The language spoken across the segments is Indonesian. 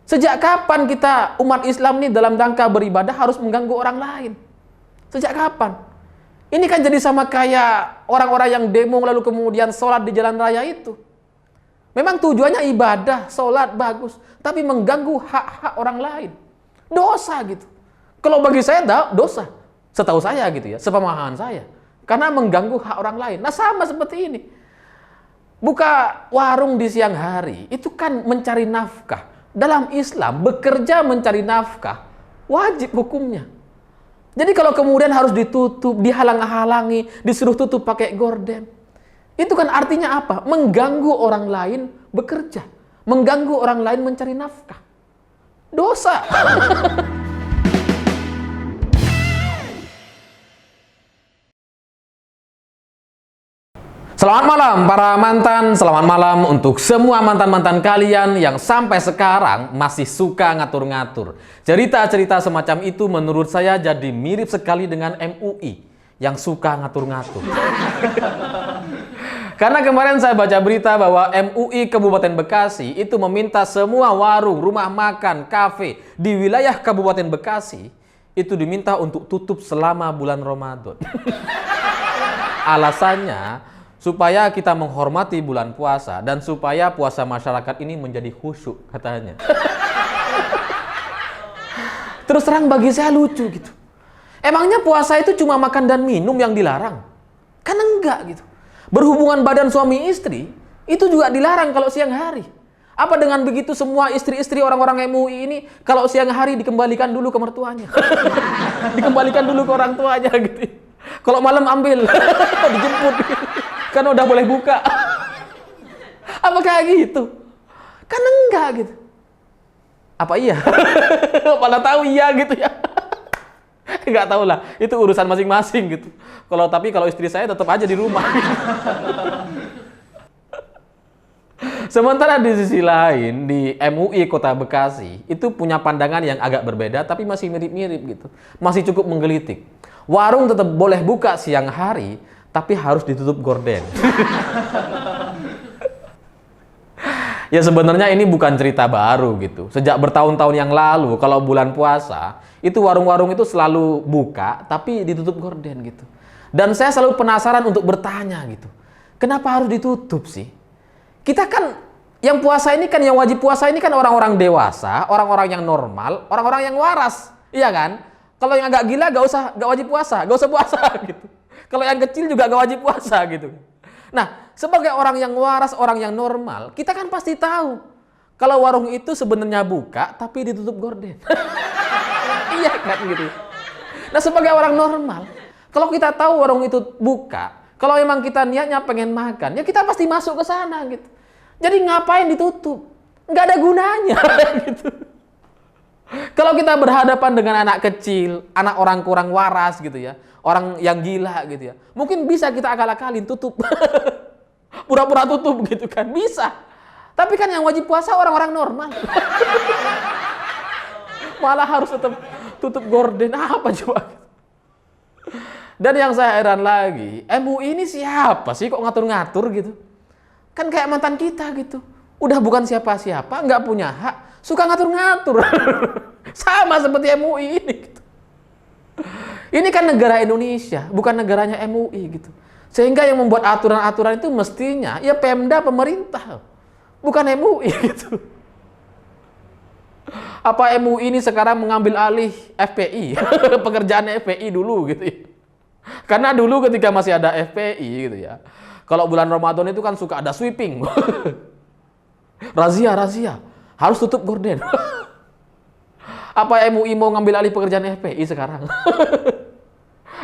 Sejak kapan kita umat Islam ini dalam rangka beribadah harus mengganggu orang lain? Sejak kapan? Ini kan jadi sama kayak orang-orang yang demo lalu kemudian sholat di jalan raya itu. Memang tujuannya ibadah, sholat bagus, tapi mengganggu hak-hak orang lain. Dosa gitu. Kalau bagi saya dosa. Setahu saya gitu ya, sepemahaman saya. Karena mengganggu hak orang lain. Nah sama seperti ini. Buka warung di siang hari, itu kan mencari nafkah. Dalam Islam, bekerja mencari nafkah, wajib hukumnya. Jadi kalau kemudian harus ditutup, dihalang-halangi, disuruh tutup pakai gorden, itu kan artinya apa? Mengganggu orang lain bekerja. Mengganggu orang lain mencari nafkah. Dosa. Selamat malam para mantan, selamat malam untuk semua mantan-mantan kalian yang sampai sekarang masih suka ngatur-ngatur. Cerita-cerita semacam itu menurut saya jadi mirip sekali dengan MUI yang suka ngatur-ngatur. Karena kemarin saya baca berita bahwa MUI Kabupaten Bekasi itu meminta semua warung, rumah makan, kafe di wilayah Kabupaten Bekasi itu diminta untuk tutup selama bulan Ramadan. Alasannya supaya kita menghormati bulan puasa dan supaya puasa masyarakat ini menjadi khusyuk katanya. Terus terang bagi saya lucu gitu. Emangnya puasa itu cuma makan dan minum yang dilarang? Kan enggak gitu. Berhubungan badan suami istri itu juga dilarang kalau siang hari. Apa dengan begitu semua istri-istri orang-orang MUI ini kalau siang hari dikembalikan dulu ke mertuanya? Dikembalikan dulu ke orang tuanya gitu. Kalau malam ambil, dijemput. Kan udah boleh buka. Apa kayak gitu? Kan enggak gitu. Apa iya? Malah tahu iya gitu ya. Enggak tahu lah, itu urusan masing-masing gitu. Kalau istri saya tetap aja di rumah. Sementara di sisi lain di MUI Kota Bekasi itu punya pandangan yang agak berbeda tapi masih mirip-mirip gitu. Masih cukup menggelitik. Warung tetap boleh buka siang hari tapi harus ditutup gorden. Ya sebenarnya ini bukan cerita baru gitu. Sejak bertahun-tahun yang lalu kalau bulan puasa, itu warung-warung itu selalu buka tapi ditutup gorden gitu. Dan saya selalu penasaran untuk bertanya gitu. Kenapa harus ditutup sih? Kita kan yang puasa ini kan, yang wajib puasa ini kan orang-orang dewasa, orang-orang yang normal, orang-orang yang waras. Iya kan? Kalau yang agak gila gak wajib puasa, gak usah puasa gitu. Kalau yang kecil juga gak wajib puasa gitu. Nah, sebagai orang yang waras, orang yang normal, kita kan pasti tahu kalau warung itu sebenarnya buka tapi ditutup gorden. Iya kan gitu. Nah, sebagai orang normal, kalau kita tahu warung itu buka, kalau memang kita niatnya pengen makan, ya kita pasti masuk ke sana gitu. Jadi ngapain ditutup? Nggak ada gunanya gitu. Kalau kita berhadapan dengan anak kecil, anak orang kurang waras gitu ya, orang yang gila gitu ya, mungkin bisa kita akal-akalin tutup. Pura-pura tutup gitu kan, bisa. Tapi kan yang wajib puasa orang-orang normal. Malah harus tetap tutup gorden, apa coba? Dan yang saya heran lagi, MUI ini siapa sih kok ngatur-ngatur gitu? Kan kayak mantan kita gitu. Udah bukan siapa-siapa, nggak punya hak, suka ngatur-ngatur. Sama seperti MUI ini gitu. Ini kan negara Indonesia, bukan negaranya MUI gitu. Sehingga yang membuat aturan-aturan itu mestinya ya Pemda, pemerintah, bukan MUI gitu. Apa MUI ini sekarang mengambil alih FPI, pekerjaan FPI dulu gitu ya. Karena dulu ketika masih ada FPI gitu ya, kalau bulan Ramadan itu kan suka ada sweeping. Razia, harus tutup gorden. Apa MUI mau ngambil alih pekerjaan FPI sekarang?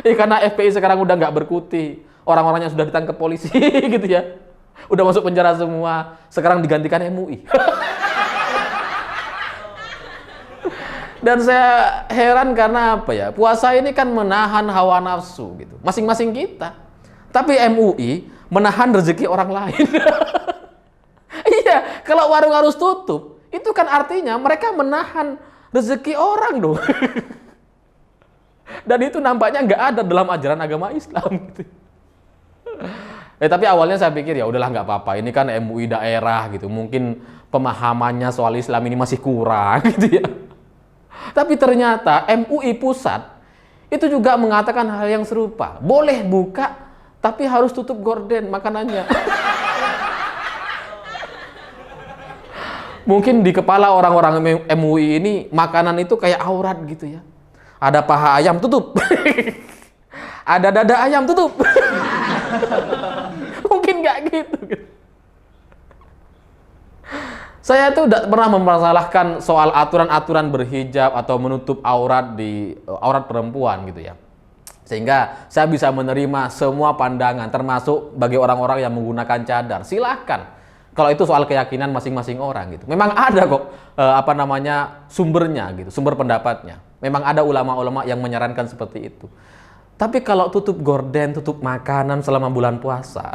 Karena FPI sekarang udah nggak berkuti, orang-orangnya sudah ditangkap polisi gitu ya, udah masuk penjara semua, sekarang digantikan MUI. Dan saya heran karena apa ya, puasa ini kan menahan hawa nafsu gitu, masing-masing kita. Tapi MUI menahan rezeki orang lain. Iya, kalau warung harus tutup, itu kan artinya mereka menahan rezeki orang dong. Dan itu nampaknya nggak ada dalam ajaran agama Islam gitu. Tapi awalnya saya pikir ya udahlah nggak apa-apa. Ini kan MUI daerah gitu. Mungkin pemahamannya soal Islam ini masih kurang gitu ya. Tapi ternyata MUI pusat itu juga mengatakan hal yang serupa. Boleh buka, tapi harus tutup gorden makanannya. Mungkin di kepala orang-orang MUI ini makanan itu kayak aurat gitu ya. Ada paha ayam, tutup. Ada dada ayam, tutup. Mungkin nggak gitu. Saya tuh tidak pernah mempermasalahkan soal aturan-aturan berhijab atau menutup aurat di aurat perempuan gitu ya. Sehingga saya bisa menerima semua pandangan, termasuk bagi orang-orang yang menggunakan cadar. Silahkan. Kalau itu soal keyakinan masing-masing orang gitu. Memang ada kok sumbernya gitu, sumber pendapatnya. Memang ada ulama-ulama yang menyarankan seperti itu. Tapi kalau tutup gorden, tutup makanan selama bulan puasa.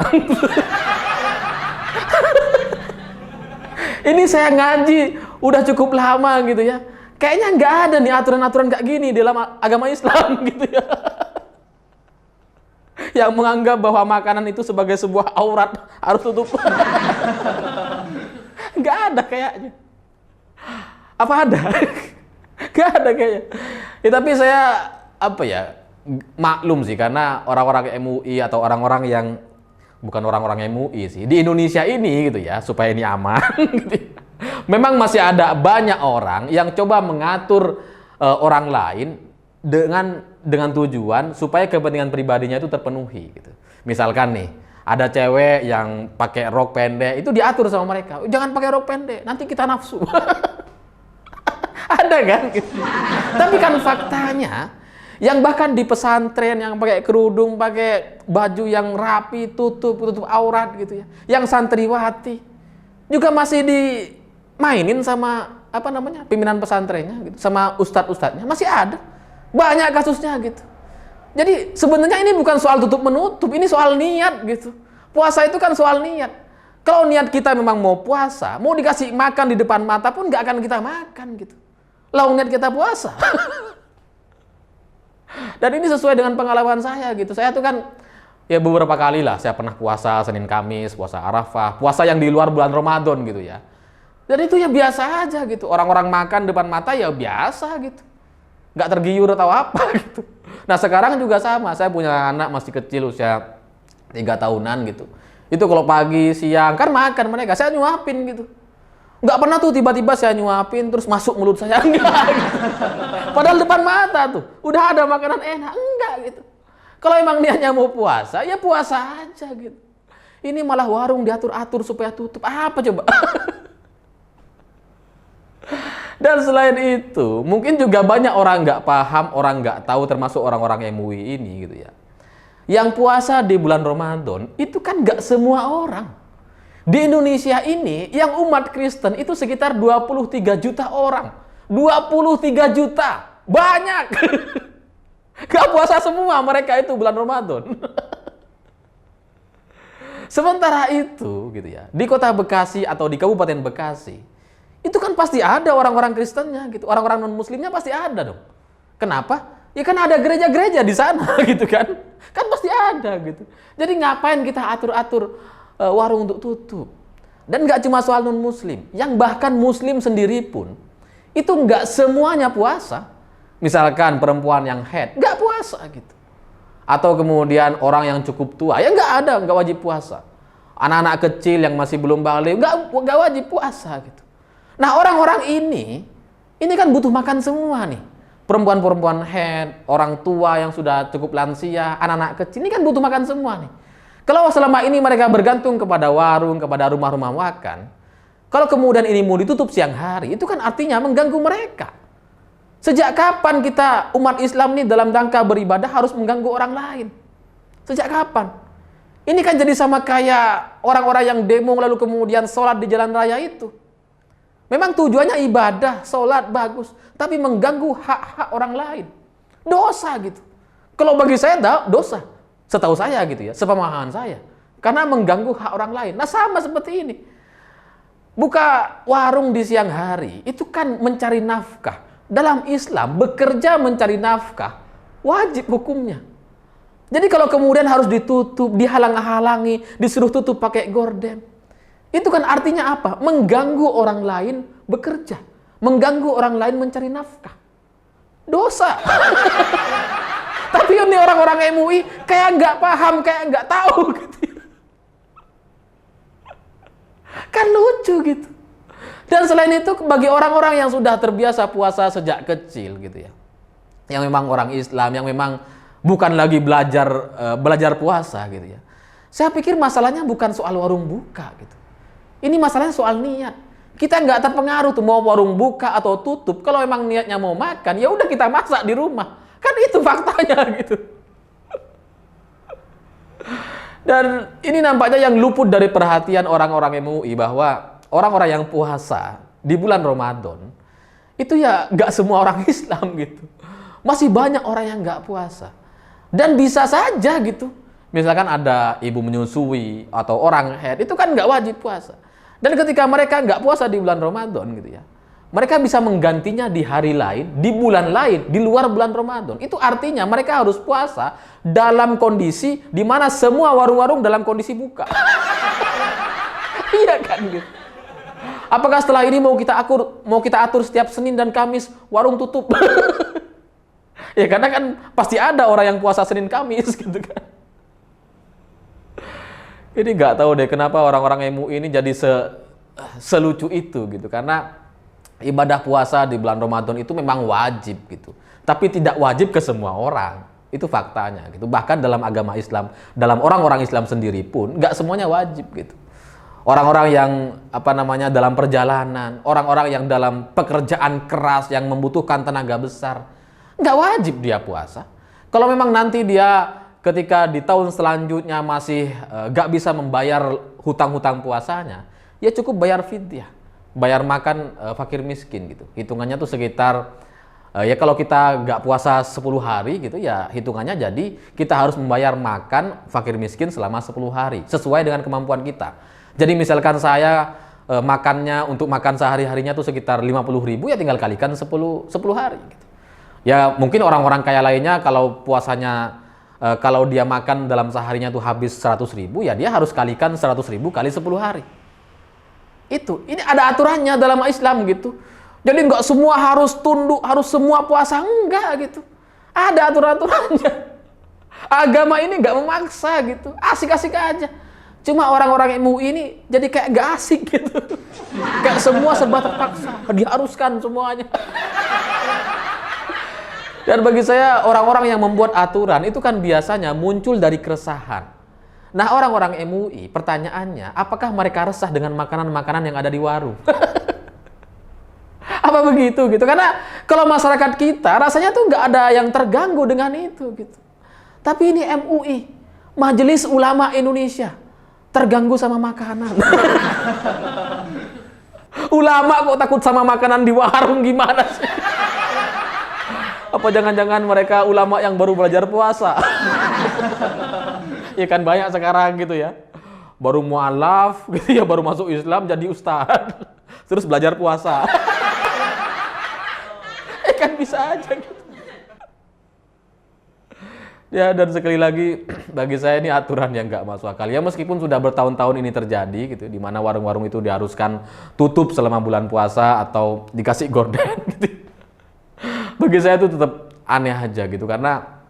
Ini saya ngaji udah cukup lama gitu ya. Kayaknya nggak ada nih aturan-aturan kayak gini dalam agama Islam gitu ya. Yang menganggap bahwa makanan itu sebagai sebuah aurat harus tutup. Nggak ada kayaknya. Apa ada? Nggak ada kayaknya. Ya, tapi saya maklum sih, karena orang-orang MUI atau orang-orang yang bukan orang-orang MUI sih di Indonesia ini gitu ya, supaya ini aman gitu ya. Memang masih ada banyak orang yang coba mengatur orang lain dengan tujuan supaya kepentingan pribadinya itu terpenuhi gitu. Misalkan nih, ada cewek yang pakai rok pendek, itu diatur sama mereka. Jangan pakai rok pendek, nanti kita nafsu. Ada kan? Gitu. Tapi kan faktanya, yang bahkan di pesantren yang pakai kerudung, pakai baju yang rapi, tutup aurat gitu ya. Yang santriwati juga masih dimainin sama pimpinan pesantrennya gitu, sama ustadz-ustadznya, masih ada. Banyak kasusnya gitu. Jadi sebenarnya ini bukan soal tutup menutup, ini soal niat gitu. Puasa itu kan soal niat. Kalau niat kita memang mau puasa, mau dikasih makan di depan mata pun nggak akan kita makan gitu. Lah niat kita puasa. Dan ini sesuai dengan pengalaman saya gitu. Saya tuh kan ya beberapa kali lah saya pernah puasa Senin Kamis, puasa Arafah, puasa yang di luar bulan Ramadan gitu ya. Dan itu ya biasa aja gitu. Orang-orang makan depan mata ya biasa gitu. Nggak tergiur atau apa gitu. Nah sekarang juga sama, saya punya anak masih kecil usia 3 tahunan gitu. Itu kalau pagi, siang, kan makan mereka, saya nyuapin gitu. Nggak pernah tuh tiba-tiba saya nyuapin terus masuk mulut saya, enggak gitu. Padahal depan mata tuh, udah ada makanan enak, enggak gitu. Kalau emang niatnya mau puasa, ya puasa aja gitu. Ini malah warung diatur-atur supaya tutup, apa coba? Dan selain itu, mungkin juga banyak orang nggak paham, orang nggak tahu, termasuk orang-orang MUI ini gitu ya. Yang puasa di bulan Ramadan, itu kan nggak semua orang. Di Indonesia ini, yang umat Kristen itu sekitar 23 juta orang. 23 juta, banyak. Nggak puasa semua mereka itu bulan Ramadan. Sementara itu, gitu ya, di kota Bekasi atau di Kabupaten Bekasi, itu kan pasti ada orang-orang Kristennya gitu, orang-orang non-Muslimnya pasti ada dong. Kenapa? Ya kan ada gereja-gereja di sana gitu kan, kan pasti ada gitu. Jadi ngapain kita atur-atur warung untuk tutup? Dan nggak cuma soal non-Muslim, yang bahkan Muslim sendiri pun itu nggak semuanya puasa. Misalkan perempuan yang haid nggak puasa gitu, atau kemudian orang yang cukup tua ya nggak wajib puasa. Anak-anak kecil yang masih belum balik nggak wajib puasa gitu. Nah orang-orang ini kan butuh makan semua nih. Perempuan-perempuan haid, orang tua yang sudah cukup lansia, anak-anak kecil, ini kan butuh makan semua nih. Kalau selama ini mereka bergantung kepada warung, kepada rumah-rumah makan, kalau kemudian ini mau ditutup siang hari, itu kan artinya mengganggu mereka. Sejak kapan kita umat Islam ini dalam rangka beribadah harus mengganggu orang lain? Sejak kapan? Ini kan jadi sama kayak orang-orang yang demo lalu kemudian sholat di jalan raya itu. Memang tujuannya ibadah, sholat bagus, tapi mengganggu hak-hak orang lain. Dosa gitu. Kalau bagi saya dosa. Setahu saya gitu ya, sepemahaman saya. Karena mengganggu hak orang lain. Nah sama seperti ini. Buka warung di siang hari, itu kan mencari nafkah. Dalam Islam, bekerja mencari nafkah, wajib hukumnya. Jadi kalau kemudian harus ditutup, dihalang-halangi, disuruh tutup pakai gorden, itu kan artinya apa? Mengganggu orang lain bekerja, mengganggu orang lain mencari nafkah. Dosa. Tapi ini orang-orang MUI kayak nggak paham, kayak nggak tahu gitu. Kan lucu gitu. Dan selain itu bagi orang-orang yang sudah terbiasa puasa sejak kecil gitu ya, yang memang orang Islam, yang memang bukan lagi belajar puasa gitu ya, saya pikir masalahnya bukan soal warung buka gitu. Ini masalahnya soal niat. Kita nggak terpengaruh tuh mau warung buka atau tutup. Kalau memang niatnya mau makan, ya udah kita masak di rumah. Kan itu faktanya gitu. Dan ini nampaknya yang luput dari perhatian orang-orang MUI, bahwa orang-orang yang puasa di bulan Ramadan itu ya nggak semua orang Islam gitu. Masih banyak orang yang nggak puasa. Dan bisa saja gitu. Misalkan ada ibu menyusui atau orang haid, itu kan nggak wajib puasa. Dan ketika mereka nggak puasa di bulan Ramadan gitu ya, mereka bisa menggantinya di hari lain, di bulan lain, di luar bulan Ramadan. Itu artinya mereka harus puasa dalam kondisi di mana semua warung-warung dalam kondisi buka. Iya kan gitu. Apakah setelah ini mau kita atur setiap Senin dan Kamis warung tutup? Ya karena kan pasti ada orang yang puasa Senin Kamis gitu kan. Ini nggak tahu deh kenapa orang-orang MUI ini jadi selucu itu gitu. Karena ibadah puasa di bulan Ramadan itu memang wajib gitu. Tapi tidak wajib ke semua orang. Itu faktanya gitu. Bahkan dalam agama Islam, dalam orang-orang Islam sendiri pun nggak semuanya wajib gitu. Orang-orang yang dalam perjalanan, orang-orang yang dalam pekerjaan keras yang membutuhkan tenaga besar, nggak wajib dia puasa. Kalau memang nanti dia ketika di tahun selanjutnya masih nggak bisa membayar hutang-hutang puasanya, ya cukup bayar fidyah, bayar makan fakir miskin gitu. Hitungannya tuh sekitar ya kalau kita nggak puasa 10 hari gitu ya hitungannya jadi kita harus membayar makan fakir miskin selama 10 hari sesuai dengan kemampuan kita. Jadi misalkan saya makannya untuk makan sehari-harinya tuh sekitar 50.000, ya tinggal kalikan 10 hari gitu. Ya mungkin orang-orang kaya lainnya kalau puasanya kalau dia makan dalam seharinya tuh habis 100.000, ya dia harus kalikan 100.000 kali 10 hari. Ini ada aturannya dalam Islam gitu. Jadi nggak semua harus tunduk, harus semua puasa, enggak gitu. Ada aturan-aturannya. Agama ini nggak memaksa gitu, asik-asik aja. Cuma orang-orang MUI ini jadi kayak nggak asik gitu. Kayak semua serba terpaksa, diharuskan semuanya. Dan bagi saya orang-orang yang membuat aturan itu kan biasanya muncul dari keresahan. Nah orang-orang MUI pertanyaannya, apakah mereka resah dengan makanan-makanan yang ada di warung? Apa begitu gitu? Karena kalau masyarakat kita rasanya tuh nggak ada yang terganggu dengan itu gitu. Tapi ini MUI, Majelis Ulama Indonesia, terganggu sama makanan. Ulama kok takut sama makanan di warung, gimana sih? Apa jangan-jangan mereka ulama yang baru belajar puasa? Ya kan banyak sekarang gitu ya. Baru mualaf gitu ya, baru masuk Islam jadi ustaz. Terus belajar puasa. Kan bisa aja gitu. Ya dan sekali lagi bagi saya ini aturan yang nggak masuk akal. Ya meskipun sudah bertahun-tahun ini terjadi gitu, di mana warung-warung itu diharuskan tutup selama bulan puasa atau dikasih gorden gitu. Bagi saya itu tetap aneh aja gitu, karena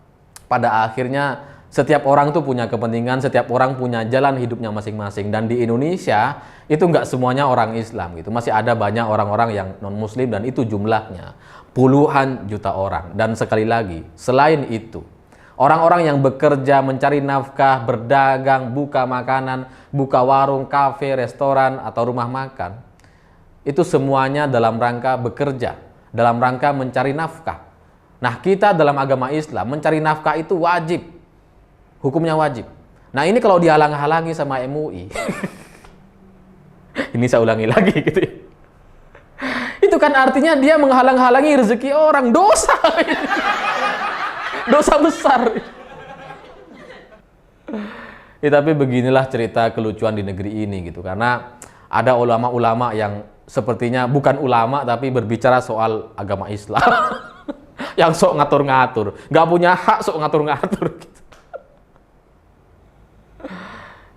pada akhirnya setiap orang tuh punya kepentingan, setiap orang punya jalan hidupnya masing-masing. Dan di Indonesia itu nggak semuanya orang Islam gitu, masih ada banyak orang-orang yang non-Muslim dan itu jumlahnya puluhan juta orang. Dan sekali lagi, selain itu, orang-orang yang bekerja, mencari nafkah, berdagang, buka makanan, buka warung, kafe, restoran, atau rumah makan, itu semuanya dalam rangka bekerja, dalam rangka mencari nafkah. Nah, kita dalam agama Islam mencari nafkah itu wajib. Hukumnya wajib. Nah, ini kalau dihalang-halangi sama MUI. Ini saya ulangi lagi gitu ya. Itu kan artinya dia menghalang-halangi rezeki orang. Dosa. Dosa besar. Ya, tapi beginilah cerita kelucuan di negeri ini gitu. Karena ada ulama-ulama yang sepertinya bukan ulama tapi berbicara soal agama Islam. Yang sok ngatur-ngatur, nggak punya hak sok ngatur-ngatur gitu.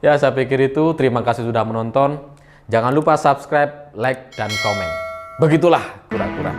Ya, saya pikir itu. Terima kasih sudah menonton. Jangan lupa subscribe, like, dan komen. Begitulah kura-kura.